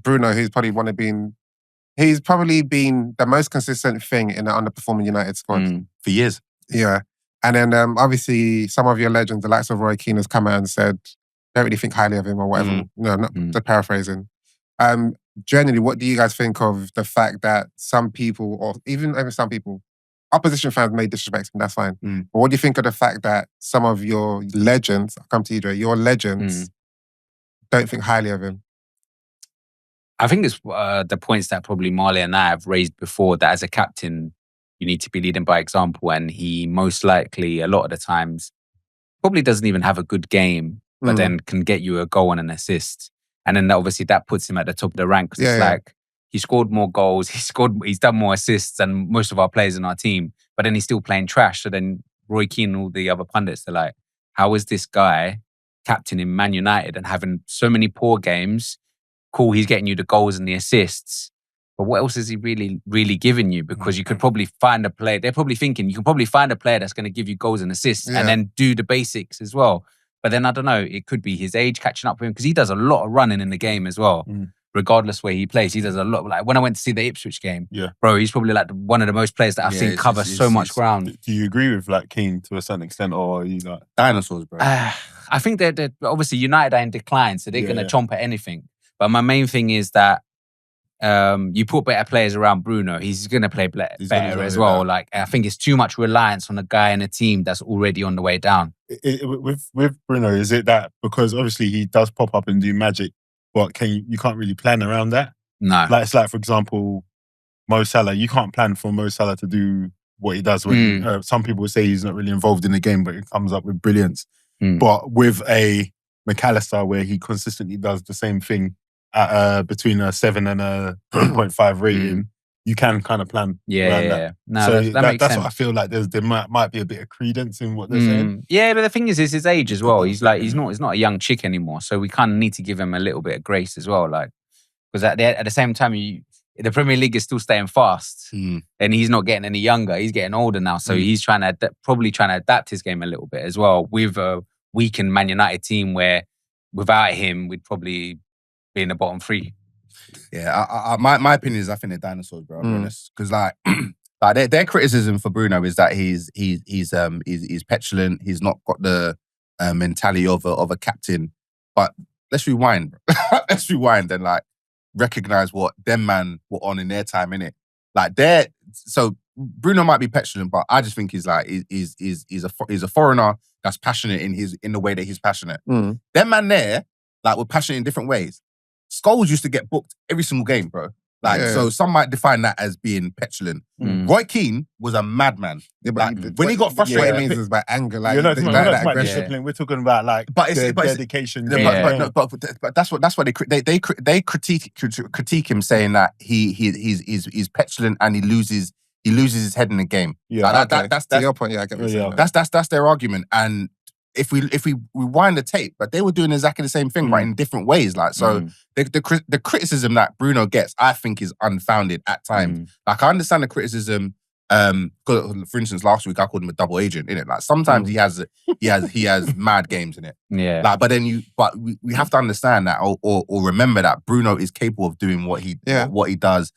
Bruno, who's probably he's probably been the most consistent thing in the underperforming United squad for years. Yeah. And then obviously some of your legends, the likes of Roy Keane, has come out and said, don't really think highly of him or whatever. Not just paraphrasing. Generally, what do you guys think of the fact that some people, or even some people, opposition fans may disrespect him, that's fine. But what do you think of the fact that some of your legends, I'll come to you, Dre, your legends don't think highly of him? I think it's the points that probably Marley and I have raised before, that as a captain, you need to be leading by example. And he most likely, a lot of the times, probably doesn't even have a good game, but then can get you a goal and an assist. And then obviously that puts him at the top of the rank. Because it's like, he scored more goals, he's done more assists than most of our players in our team, but then he's still playing trash. So then Roy Keane and all the other pundits are like, how is this guy captain in Man United and having so many poor games? Cool, he's getting you the goals and the assists, but what else is he really giving you? Because you could probably find a player, they're probably thinking, you can probably find a player that's going to give you goals and assists and then do the basics as well. But then I don't know, it could be his age catching up with him, because he does a lot of running in the game as well. Regardless where he plays, he does a lot. Like when I went to see the Ipswich game, bro, he's probably like one of the most players that I've seen cover so much ground. Do you agree with like Keane to a certain extent, or are you like dinosaurs, bro? I think they're obviously United are in decline, so they're going to chomp at anything. But my main thing is that you put better players around Bruno, he's going to play better as well. Like I think it's too much reliance on a guy in a team that's already on the way down. With Bruno, is it that because obviously he does pop up and do magic, but you can't really plan around that? No. Like it's like, for example, Mo Salah. You can't plan for Mo Salah to do what he does. When some people say he's not really involved in the game, but he comes up with brilliance. But with a McAllister, where he consistently does the same thing at between a 7 and a 3.5 rating, you can kind of plan around that. No, so that makes sense. What I feel like there might be a bit of credence in what they're saying. Yeah, but the thing is his age as well. He's not a young chick anymore. So we kind of need to give him a little bit of grace as well. Like, because at the same time, the Premier League is still staying fast, and he's not getting any younger. He's getting older now, so he's probably trying to adapt his game a little bit as well. With a weakened Man United team, where without him we'd probably be in the bottom three. Yeah, my opinion is I think they're dinosaurs, bro. I'll be honest, because like their criticism for Bruno is that he's petulant. He's not got the mentality of a captain. But let's rewind. Let's rewind and like recognize what them man were on in their time, innit? Like so Bruno might be petulant, but I just think he's a foreigner that's passionate in the way that he's passionate. Them man there, like, were passionate in different ways. Scholes used to get booked every single game, bro. Like, so some might define that as being petulant. Roy Keane was a madman. Yeah, but like, when he got frustrated, what it means is by anger, like, you're not talking about aggression. discipline. We're talking about like dedication. But that's why they critique him, saying that he's petulant and he loses his head in the game. Yeah, like, that's your point. Yeah, I get what you're saying. That's their argument. And if we rewind the tape, but they were doing exactly the same thing, right, in different ways. Like, so the criticism that Bruno gets, I think, is unfounded at times. Like, I understand the criticism. For instance, last week I called him a double agent, innit? Like, sometimes he has mad games in it. Yeah. Like, but we have to understand that or remember that Bruno is capable of doing what he does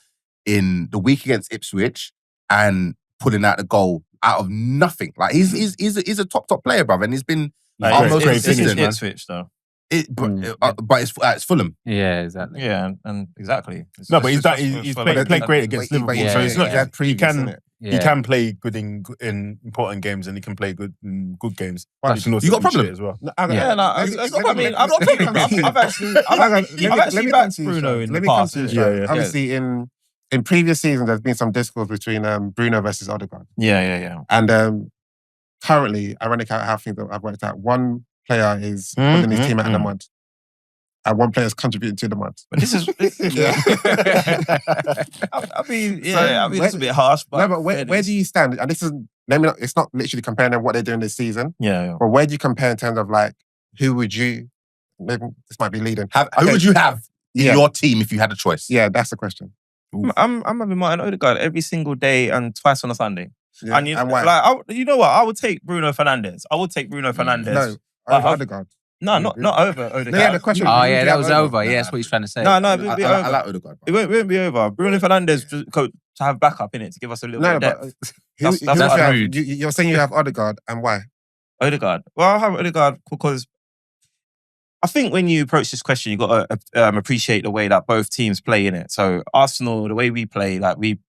in the week against Ipswich and pulling out the goal out of nothing. Like, he's a top player, brother, and he's been almost consistent. It's Ipswich though. But it's Fulham. Yeah, exactly. Yeah, and exactly. No, but he's played great against Liverpool. So it's not. He can play good in important games, and he can play good in good games. You got a problem as well. I'm not problem. I've actually backed Bruno in the past. Obviously, in previous seasons, there's been some discourse between Bruno versus Ødegaard. Yeah. And currently, ironically, how things that I've worked out, one player is putting his team out in the mud, and one player is contributing to the mud. But this is, I mean, it's a bit harsh. But no, but where do you stand? And this is, it's not literally comparing them what they're doing this season. Yeah. But where do you compare in terms of like, who would you? Maybe this might be leading. Who would you have in your team if you had a choice? Yeah, that's the question. I'm having Martin Ødegaard every single day and twice on a Sunday. Yeah. And why? Like, you know what? I would take Bruno Fernandes. No, Ødegaard. No, not over Ødegaard. Yeah, the question. Oh yeah, that was over. Yeah, that's what he's trying to say. No, it won't be over. I like Ødegaard. It won't be over. Bruno Fernandes to have backup in it to give us a little bit of depth. That's That's rude. You're saying you have Ødegaard, and why? Ødegaard. Well, I have Ødegaard because I think when you approach this question, you got to appreciate the way that both teams play in it. So Arsenal, the way we play, like we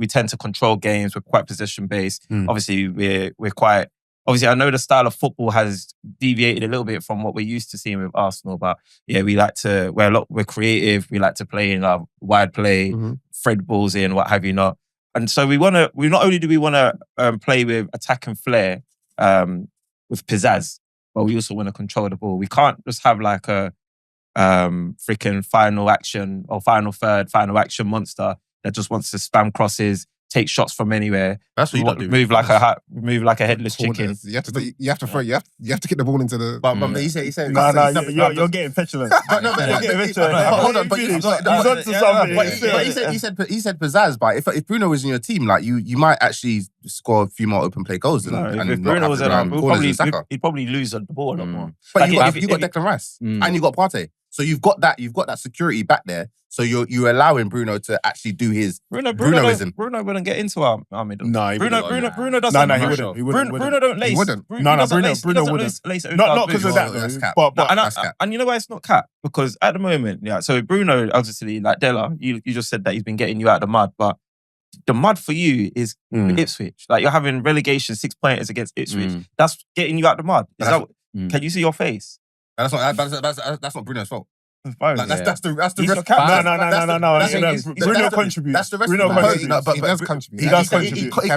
tend to control games. We're quite possession based. Obviously, we're quite. Obviously, I know the style of football has deviated a little bit from what we're used to seeing with Arsenal, but yeah, we're creative. We like to play in wide play, thread balls in, what have you not. And so not only do we want to play with attack and flair, with pizzazz, but we also want to control the ball. We can't just have like a freaking final action or final third, final action monster that just wants to spam crosses, take shots from anywhere. That's what you don't do. Move like a headless chicken. You have to get the ball into the. But he said. No, you're getting petulant. Hold on, but he's on to something. But he said pizzazz. But if Bruno was in your team, like you might actually score a few more open play goals. If Bruno was around, he'd probably lose the ball a lot more. But you got Declan Rice and you got Partey. So you've got that security back there. So you're allowing Bruno to actually do his Brunoism. Bruno wouldn't get into our middle. No, Bruno doesn't. No, he wouldn't. Bruno don't lace. He wouldn't. Bruno wouldn't. Not because of that. But and you know why it's not cap? Because at the moment, yeah. So Bruno, obviously, like Della, you just said that he's been getting you out of the mud, but the mud for you is Ipswich. Like you're having relegation 6 pointers against Ipswich. That's getting you out of the mud. Can you see your face? That's not Bruno's fault. That's the rest. No. Bruno contributes. That's the rest. Bruno contributes. He does contribute. He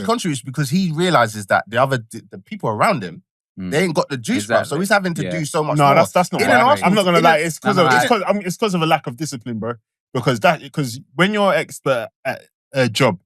contributes because he realizes that the people around him, they ain't got the juice, bro. So he's having to do so much more. No, that's not right. I'm not gonna lie. It's because of a lack of discipline, bro. Because when you're expert at a job,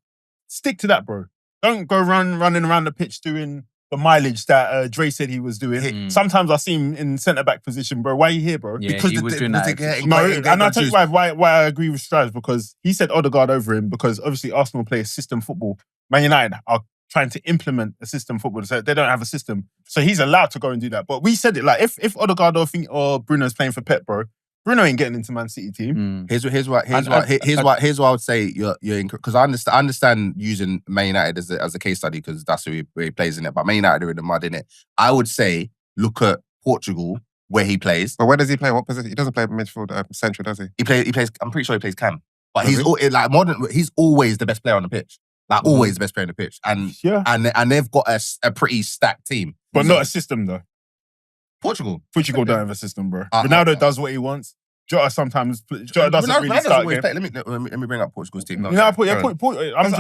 stick to that, bro. Don't go running around the pitch doing the mileage that Dre said he was doing. Sometimes I see him in centre-back position, bro. Why are you here, bro? Yeah, because he was doing that. And I'll tell you why I agree with Strives, because he said Ødegaard over him, because obviously Arsenal play a system football. Man United are trying to implement a system football, so they don't have a system. So he's allowed to go and do that. But we said it, like, if Ødegaard or Bruno's playing for Pep, bro, Bruno ain't getting into Man City team. Here's what I would say. You're because I understand using Man United as a case study because that's where he plays in it. But Man United are in the mud in it. I would say look at Portugal where he plays. But where does he play? What position? He doesn't play midfield central, does he? He plays. I'm pretty sure he plays cam. But he's always the best player on the pitch. Like always the best player on the pitch. And they've got a pretty stacked team. But not a system though. Portugal don't have a system, bro. Ronaldo does what he wants. Jota sometimes doesn't really start game. Let me bring up Portugal's team. I'm just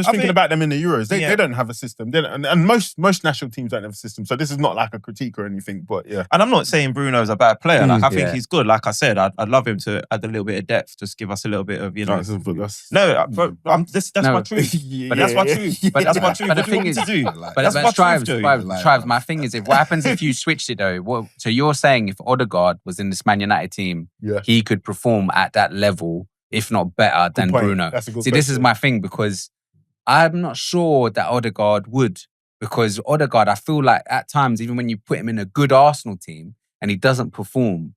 thinking about them in the Euros. They don't have a system. And most national teams don't have a system. So this is not like a critique or anything, but yeah. And I'm not saying Bruno's a bad player. Like I think he's good. Like I said, I'd love him to add a little bit of depth, just give us a little bit of, that's my truth. But that's my truth. But that's my truth. But the thing is, Strives, my thing is, what happens if you switched it though? So you're saying if Ødegaard was in this Man United team, he could perform at that level, if not better than Bruno. See, this is my thing, because I'm not sure that Ødegaard would, because Ødegaard, I feel like at times, even when you put him in a good Arsenal team and he doesn't perform,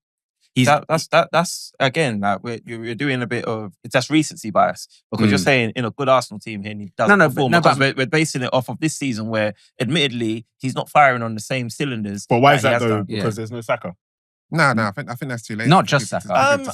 that's again, like you're doing a bit of, that's recency bias, because you're saying in a good Arsenal team here and he doesn't perform. But we're basing it off of this season where, admittedly, he's not firing on the same cylinders. But why is that though? Because there's no Saka. No, I think that's too late. Not just Saka. I think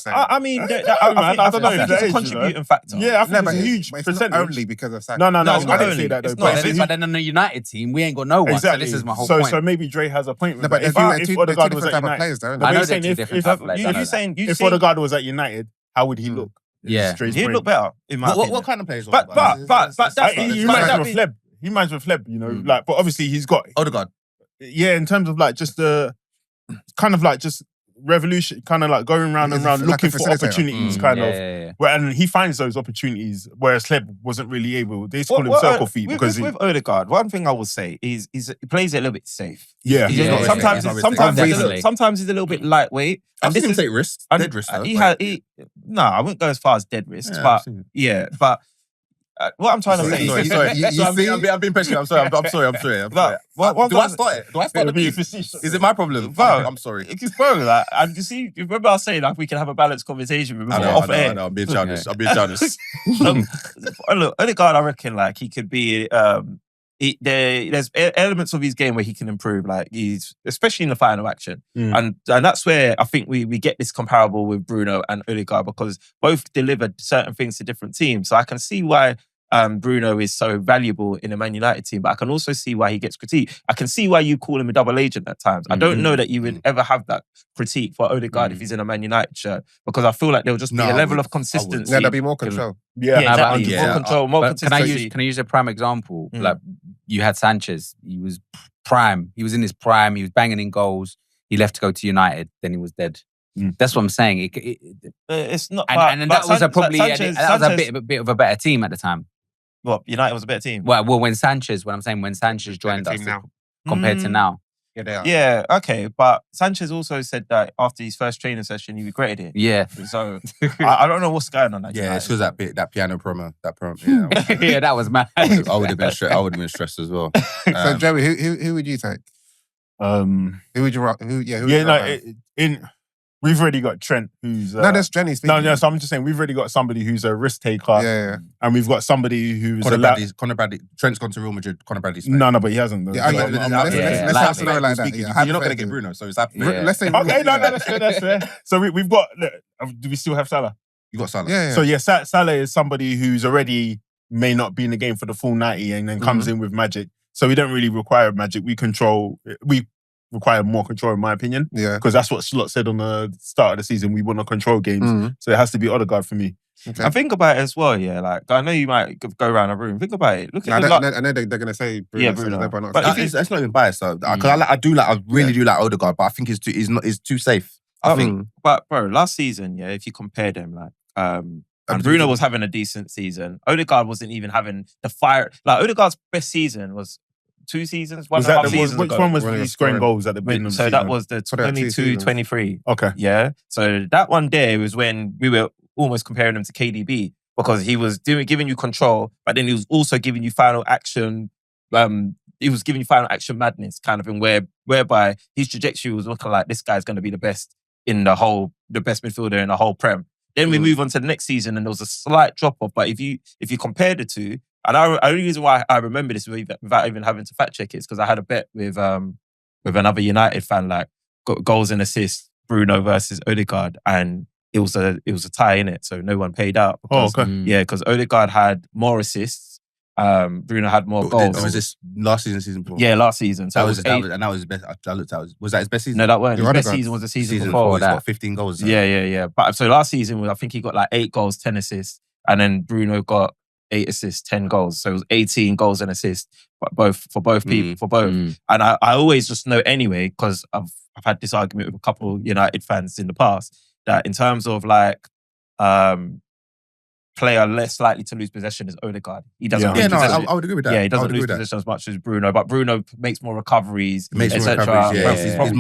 it's a contributing factor. Yeah, I think it's a huge percentage. Only because of Saka. No, I didn't say that though. But then on the United team, we ain't got no one. Exactly. So this is my whole point. So maybe Dre has a point with but that. If Ødegaard was at United, players, though, I know they're two different type of players. If Ødegaard was at United, how would he look? Yeah, he'd look better. In my opinion. What kind of players? But he reminds me of Fleb, you know, like. But obviously he's got Ødegaard. Yeah, in terms of like just the kind of like just revolution, kind of like going round and round looking for opportunities, and he finds those opportunities, whereas Kleb wasn't really able. They call him circle feet because with Ødegaard, one thing I will say is he plays it a little bit safe. Yeah, sometimes he's a little bit lightweight. I've seen him take risks, dead risks. I wouldn't go as far as dead risks, but what I'm trying to say. I'm being passionate. I'm sorry. I'm sorry. Do I start it? Do I start the beef? Is it my problem? I'm sorry. Bro, like, and you see, remember I was saying like we can have a balanced conversation. I know. I'm being childish. Look, Ødegaard, I reckon like he could be. There's elements of his game where he can improve. Like he's especially in the final action, and that's where I think we get this comparable with Bruno and Ødegaard because both delivered certain things to different teams. So I can see why Bruno is so valuable in a Man United team, but I can also see why he gets critiqued. I can see why you call him a double agent at times. I don't know that you would ever have that critique for Ødegaard if he's in a Man United shirt because I feel like there'll just be a level of consistency. Yeah, there'll be more control. Yeah, exactly. More control, more consistency. Can I use a prime example? Like you had Sanchez. He was prime. He was in his prime. He was banging in goals. He left to go to United. Then he was dead. That's what I'm saying. It's not, and that was a bit of a better team at the time. What, United was a better team? Well, when Sanchez joined us compared to now. Yeah, they are. Yeah, okay. But Sanchez also said that after his first training session, he regretted it. Yeah. So I don't know what's going on. Yeah, it's because that piano promo. Yeah, that was mad. I would have been stressed as well. So Joey, who would you take? Who would you rock? We've already got Trent, who's... no, that's Jenny speaking. No, so I'm just saying, we've already got somebody who's a risk taker. Yeah. And we've got somebody who's... Connor Bradley. Trent's gone to Real Madrid. Connor Bradley's... No, but he hasn't. Let's have a scenario like that. You're not going to get Bruno, so it's happening. Let's say... Okay, no, that's fair. So we've got... Do we still have Salah? You got Salah. Yeah. So Salah is somebody who's already may not be in the game for the full 90 and then comes in with magic. So we don't really require magic. We require more control, in my opinion. Yeah. Because that's what Slot said on the start of the season. We want to control games. So it has to be Ødegaard for me. Okay. And think about it as well, yeah. Like, I know you might go around a room. Think about it. Look at I know they're going to say Bruno. Yeah, Bruno. But it's not even biased, though. Because I really do like Ødegaard, but I think it's too safe. I think. But, bro, last season, yeah, if you compare them, like, and Bruno was having a decent season. Ødegaard wasn't even having the fire. Like, Ødegaard's best season was 2 seasons, one and a half seasons Which ago. one was he scoring goals at the beginning of the season? So that was the 22-23. Okay. Yeah. So that one there was when we were almost comparing him to KDB because he was giving you control, but then he was also giving you final action. He was giving you final action madness kind of thing whereby his trajectory was looking like this guy's going to be the best midfielder in the whole Prem. Then we move on to the next season and there was a slight drop off. But if you compare the two, and the only reason why I remember this without even having to fact check it is because I had a bet with another United fan, like goals and assists, Bruno versus Ødegaard, and it was a tie in it, so no one paid out. Because, yeah, because Ødegaard had more assists, Bruno had more goals. Was this last season before? Yeah, last season. So that was his best. I looked at was that his best season? No, that wasn't. His best season was the season before. He's got 15 goals. Yeah. But so last season, I think he got like 8 goals, 10 assists, and then Bruno got 8 assists, 10 goals. So it was 18 goals and assists, for both people. And I always just know anyway, because I've had this argument with a couple United fans in the past, that in terms of like player less likely to lose possession is Ødegaard. He doesn't lose possession. I would agree with that. Yeah, he doesn't lose possession as much as Bruno, but Bruno makes more recoveries, etc.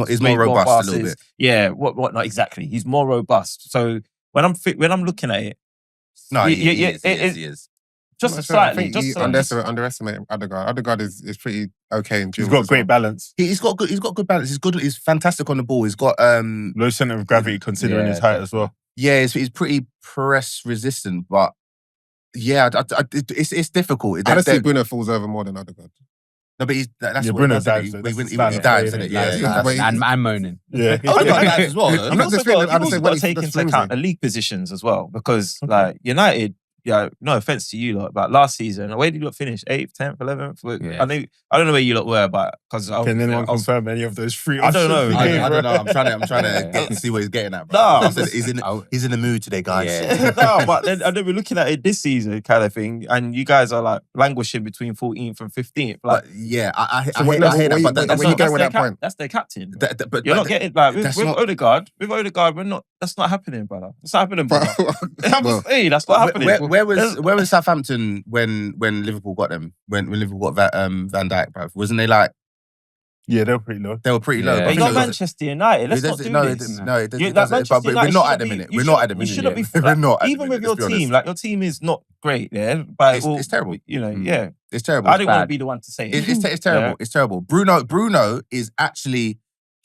He's more robust a little bit. Yeah, what not exactly. He's more robust. So when I'm looking at it, he is. Just slightly. Underestimate Ødegaard. Ødegaard is pretty okay in duels. He's got great balance. He's got good balance. He's fantastic on the ball. He's got low center of gravity considering his height as well. Yeah, he's pretty press resistant, but yeah, it's difficult. I don't see Bruno falls over more than Ødegaard. No, but that's what Bruno dives. He dives, isn't it? Yeah, and moaning. Yeah, Ødegaard dives as well. I'm not just feeling. You've also got to take into account the league positions as well, because like United. Yeah, no offense to you lot, but last season, where did you lot finish? 8th, 10th, 11th? Yeah. I don't know where you lot were, but because can anyone confirm any of those 3 I don't know. I don't know. I'm trying to get to see what he's getting at. No, he's in the mood today, guys. Yeah. No, but then we're looking at it this season, kind of thing, and you guys are like languishing between 14th and 15th. Like, yeah, I hear that. But that's where you going with that point. That's their captain. But you're not getting like with Ødegaard. With Ødegaard, we're not. That's not happening, brother. It's not happening, brother. That's not happening. Where was Southampton when Liverpool got them? When Liverpool got Van Dijk, bruv? Wasn't they like Yeah, they were pretty low. They were pretty low. Yeah. But you got It Manchester United. Let's not doesn't- do no, this. No, it You- doesn't. like, But Manchester we're United not at shouldn't the be- minute. you We're not at the we minute. shouldn't be. We're not. at the Even minute, with your let's be honest. team, like your team is not great. Yeah, but It's terrible. You know, Mm. yeah. It's terrible. I didn't want to bad. be the one to say it. It's terrible. Yeah. It's terrible. Bruno is actually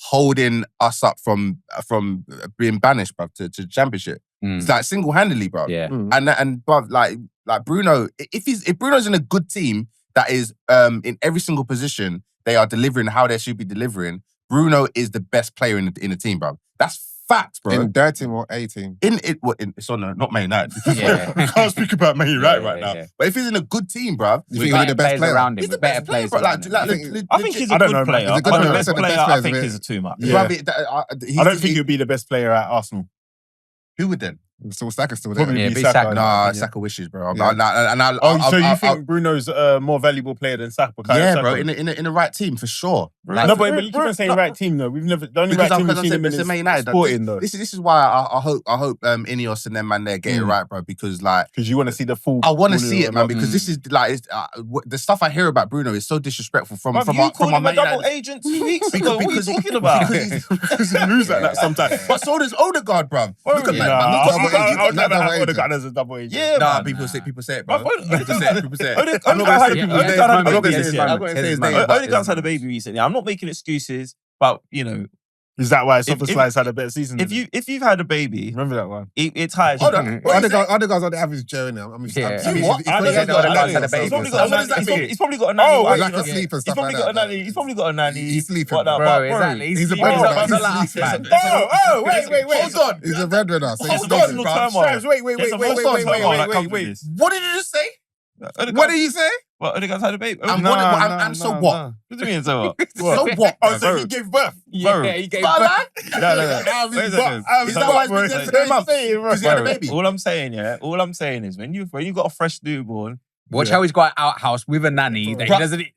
holding us up from being banished, bruv, to championship. It's like single-handedly, bruv. Yeah. And bruv, like Bruno, if Bruno's in a good team that is in every single position, they are delivering how they should be delivering. Bruno is the best player in the team, bruv. That's facts, bro. In their team or a team? It's on not Man United. Yeah. We can't speak about Man United Yeah, right now. yeah. But if he's in a good team, bruv, You think he'll be the best player? around him. he's the with better best player, players. bro. around him. I think he's I a don't good know, man. player. He's a good But the player. best So the player, best I players think, of it. is too much. Yeah. I don't think he'll be the best player at Arsenal. Who would then? Still Saka's still there. Probably Yeah, be be Saka. Saka. Nah, Yeah. Saka wishes, bro. Yeah. So you think Bruno's a more valuable player than Saka? Yeah, Saka? bro. In the right team for sure. No, but you keep on saying right team though. We've never the only right team we've seen him in is Man United. Sporting though. This is why I hope Ineos and them man there get it right, bro. Because like Because you want to see the full. I want to Bruno see it, man. level. Because this is like the stuff I hear about Bruno is so disrespectful from Bruv, our you called him a Man double United. agent 2 weeks ago. What are you Because he- talking about? because he moves like that sometimes. But so does Odegaard, bro. Look at Yeah. that. I would Not never have double Ødegaard as a double agent. Yeah, Nah, man. people say it, bro. Bruv, People say it. People say it. I'm not gonna say people's yeah, names. yeah, I'm not gonna yeah, say his yeah, name. I'm not gonna say his name. Ødegaard's had a baby recently. I'm not making excuses, but you know, Is that why Soffa If- Slice had a better season? if you've had a baby, remember that one? it tires Hold you. on. What is it? Odegaard's on the average journey now. What? I don't know. Odegaard's had a baby. He's probably So got a what does nanny. that mean? He's probably got a nanny. Oh, wife, like you know. asleep and He's stuff probably like got a that. nanny. He's probably got a nanny. He's sleeping. Whatnot, Bro, but exactly. He's a sleeping. breadwinner. He's not like us, He's man. Wait. Hold on. He's a breadwinner. So he's Hold on, sleeping. bro. turmoil. Wait. There's a personal turmoil that comes with this. What did you just say? What did you say? What? Ødegaard's had a baby. And What what? So what? do you mean? So what? So what? Oh, so he gave birth. Yeah, he gave Bro, birth. like, No. Is Wait a that second. why it's been there for 3 months? Because he had a baby. All I'm saying is when you got a fresh newborn, Watch how he's got an outhouse with a nanny that he Bro. doesn't eat.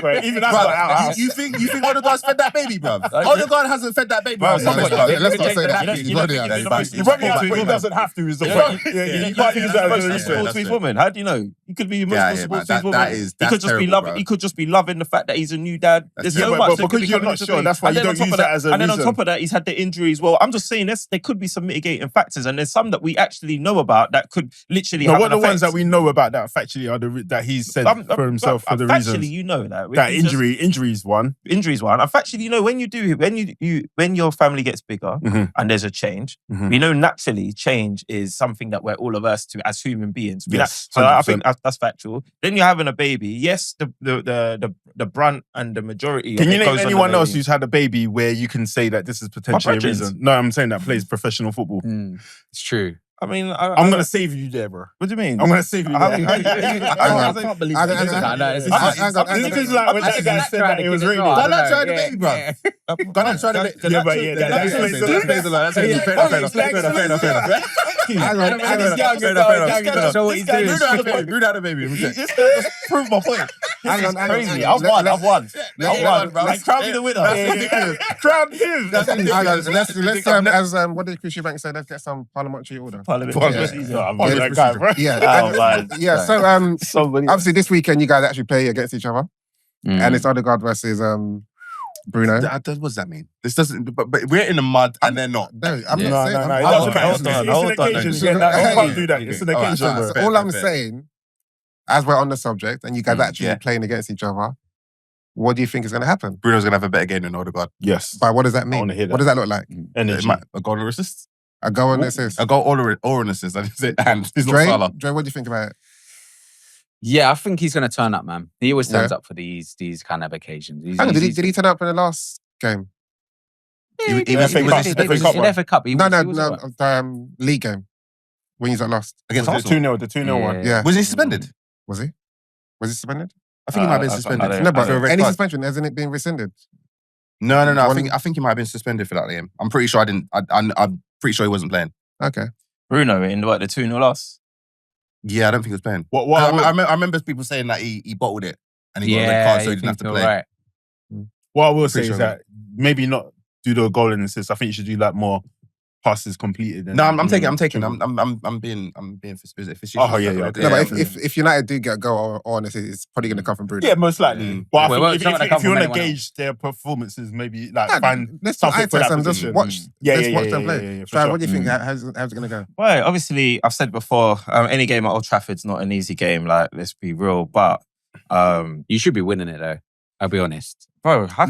Right, even that's Bruv, not out. you think Odegaard's fed that baby, bruv? Odegaard hasn't fed that baby. Bro, I promise, yeah, bruv. yeah, Let's not say that. You don't- He's you not don't there. think He's he's not the there. You probably have to, Two but he women. doesn't have to. Is the You point. don't- Yeah, you you can't use that as a emotional reason. support to his That's woman. How do you know? He could be emotional Yeah, support man, to his that- woman. that is- He that's could just be terrible, loving. bro. He could just be loving the fact that he's a new dad. There's so Yeah, much. but that could because be you're coming not into sure, play. that's why And you then on don't top use of that as a And then on reason. top of that, he's had the injury as well. I'm just saying there could be some mitigating factors, and there's some that we actually know about that could literally. No, have what an the ones effect. that we know about that factually are that he's said for himself for the Factually, reasons. you know that. That It's just- injuries one. Injuries one. And factually, you know, when your family gets bigger Mhm. and there's a change, Mhm. we know naturally change is something that we're all averse to as human beings. Yes, So I 100%. think that's factual. Then you're having a baby. Yes, the brunt and the majority. Can of you it name goes on the anyone else baby. who's had a baby where you can say that this is potentially a brethrens. reason? No, I'm saying that plays professional football. It's true. I mean, I'm gonna save you there, bro. What do you mean? I'm gonna save you How- there. how- I can't believe I this. don't- I know, it's- This is like when that guy said that it was raining. Why not try the baby, bro? Go on, try the baby. Yeah, but yeah, that explains a lot. So what he's doing is Bruno had a baby. This guy just proved my point. This is crazy. I've won. I've won. Like, crown me the winner. Crown him. Let's what did Chrissy Banks say? Let's get some parliamentary order. Parliament. I'm that guy, bro. Yeah. Oh, man. Yeah. So Somebody. obviously this weekend you guys actually play against each other, and it's Ødegaard versus Bruno. What does that mean? This doesn't. But we're in the mud and they're not. No, I'm Yeah. not saying. No, I'm- it I'm- doesn't Hold matter. on, It's hold an on. occasion. Okay. Yeah, no, I can't do that. Okay. It's an Alright, occasion, so- bro. all I'm fair. saying, as we're on the subject, and you guys actually yeah. playing against each other, what do you think is going to happen? Bruno's gonna have a better game than Odegaard. Yes. But what does that I mean? wanna hear that. What does that look like? Energy. A goal or assist? A goal and assist. A goal or an assist. I didn't say and. He's not Dre, Salah. Dre, what do you think about it? Yeah, I think he's going to turn up, man. He always turns Yeah. up for these kind of occasions. Hang on, did he turn up in the last game? He was FA Cup, suspended. FA Cup, in FA Cup. He No, was alright. league game when you got lost. Against The Arsenal. 2-0, the 2-0 one. Yeah, Was he suspended? was he? Was he suspended? I think he might have been I suspended. don't- No, I but For a red any card. suspension hasn't it been rescinded? No. One- I think he might have been suspended for that game. I'm pretty sure I didn't. I'm pretty sure he wasn't playing. Okay. Bruno in the 2-0 loss. Yeah, I don't think he was playing. What I remember people saying that he bottled it and he got a red card, so he didn't have to play. Right. I will say Pretty is sure. that maybe not do the goal and assist. I think you should do like more passes completed. No, I'm taking. I'm being facetious. Oh yeah. No, but if United do get a goal, honestly, it's probably going to come from Bruno. Yeah, most likely. But Well, I it's think not gonna if come you from want to anyone gauge their performances, maybe find let's do something for that and just position. watch. Let's watch them play. Yeah, Shai, what do you think? How's it going to go? Well, obviously, I've said before, any game at Old Trafford's not an easy game. Like, let's be real. But you should be winning it though. I'll be honest. bro, how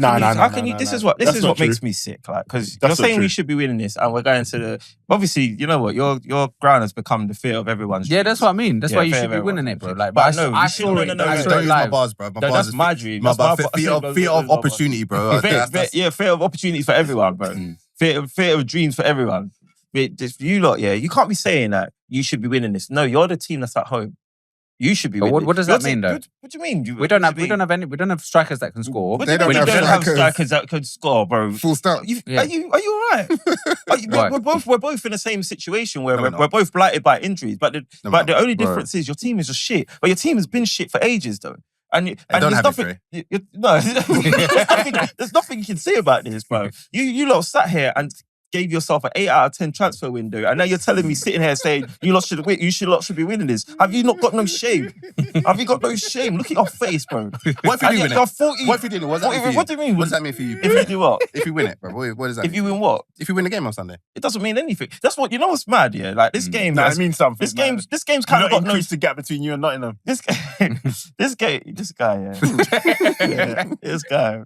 can you? This is what That's not makes true. me sick. Like, because That's you're not saying we true. should be winning this, and we're going to the. Obviously, you know what? Your ground has become the fear of everyone's. Yeah, that's what I mean. That's why you fear should of be everyone's winning it, bro. dreams. Like, But but no, I we saw it. shouldn't- I Don't saw it use my live. bars, bro. My No, bars that's my dream. My That's bar, fear of opportunity, bro. Fear of opportunity for everyone, bro. Fear of dreams for everyone. Just you lot, yeah. You can't be saying that you should be winning this. No, you're the team that's at home. You should be But winning. what does that mean, though? What do you mean? We don't have strikers that can score. What do you mean They you don't don't have have strikers. strikers that could score, bro? Full stop. Yeah. Are you all right? Why? We're both in the same situation where No, we're we're not. both blighted by injuries. But the only Bro. difference is your team is just shit. But your team has been shit for ages, though. And don't there's have nothing. No, there's nothing you can say about this, bro. You lot sat here and gave yourself an 8 out of 10 transfer window, and now you're telling me sitting here saying you lot should win. You should be winning this. Have you not got no shame? Have you got no shame? Look at your face, bro. What if you do win You're it? 40. What if you do it? What does that mean for you? What do you mean? What does that mean for you? If you do what? If you win it, bro. What does that If mean? you win what? If you win the game on Sunday. It doesn't mean anything. That's what you know. What's mad? Yeah, like this game. Nah, it means something. This man. game's kind of got no. increase the gap between you and Nottingham. This guy. Yeah. This guy.